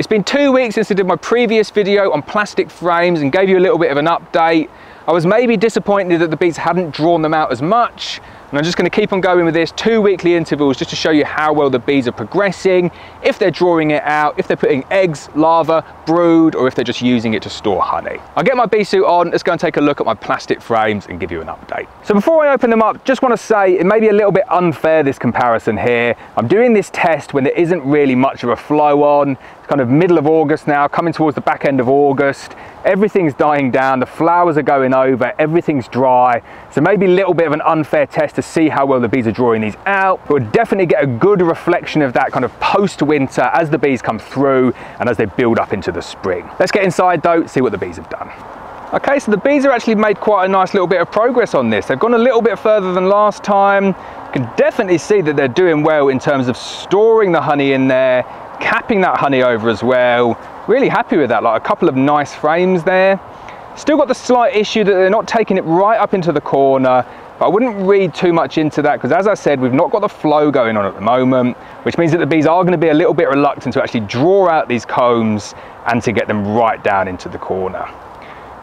It's been 2 weeks since I did my previous video on plastic frames and gave you a little bit of an update. I was maybe disappointed that the bees hadn't drawn them out as much, and I'm just going to keep on going with this 2 weekly intervals just to show you how well the bees are progressing, if they're drawing it out, if they're putting eggs, larvae, brood, or if they're just using it to store honey. I'll get my bee suit on, let's go and take a look at my plastic frames and give you an update. So before I open them up, just want to say it may be a little bit unfair, this comparison here. I'm doing this test when there isn't really much of a flow on. It's kind of middle of August now, coming towards the back end of August. Everything's dying down, the flowers are going over, everything's dry. So maybe a little bit of an unfair test to see how well the bees are drawing these out, but we'll definitely get a good reflection of that kind of post-winter as the bees come through and as they build up into the spring. Let's get inside though, see what the bees have done. Okay, so the bees have actually made quite a nice little bit of progress on this. They've gone a little bit further than last time. You can definitely see that they're doing well in terms of storing the honey in there, capping that honey over as well. Really happy with that, like a couple of nice frames there. Still got the slight issue that they're not taking it right up into the corner, but I wouldn't read too much into that because, as I said, we've not got the flow going on at the moment, which means that the bees are going to be a little bit reluctant to actually draw out these combs and to get them right down into the corner.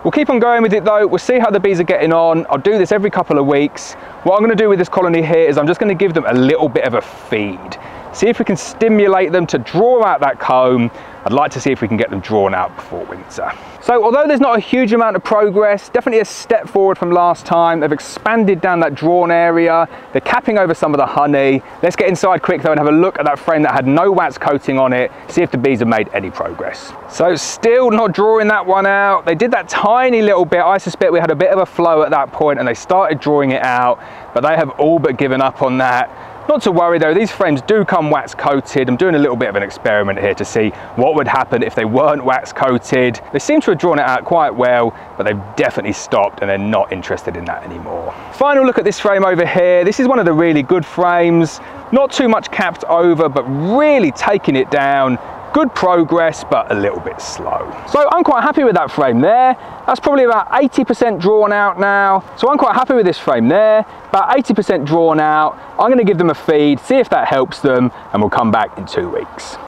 We'll keep on going with it though. We'll see how the bees are getting on. I'll do this every couple of weeks. What I'm going to do with this colony here is I'm just going to give them a little bit of a feed. See if we can stimulate them to draw out that comb. I'd like to see if we can get them drawn out before winter. So although there's not a huge amount of progress, definitely a step forward from last time. They've expanded down that drawn area. They're capping over some of the honey. Let's get inside quick though and have a look at that frame that had no wax coating on it, see if the bees have made any progress. So still not drawing that one out. They did that tiny little bit. I suspect we had a bit of a flow at that point and they started drawing it out, but they have all but given up on that. Not to worry though, these frames do come wax coated. I'm doing a little bit of an experiment here to see what would happen if they weren't wax coated. They seem to have drawn it out quite well, but they've definitely stopped and they're not interested in that anymore. Final look at this frame over here. This is one of the really good frames. Not too much capped over, but really taking it down. Good progress, but a little bit slow. So I'm quite happy with that frame there. That's probably about 80% drawn out now. So I'm quite happy with this frame there. About 80% drawn out. I'm gonna give them a feed, see if that helps them, and we'll come back in 2 weeks.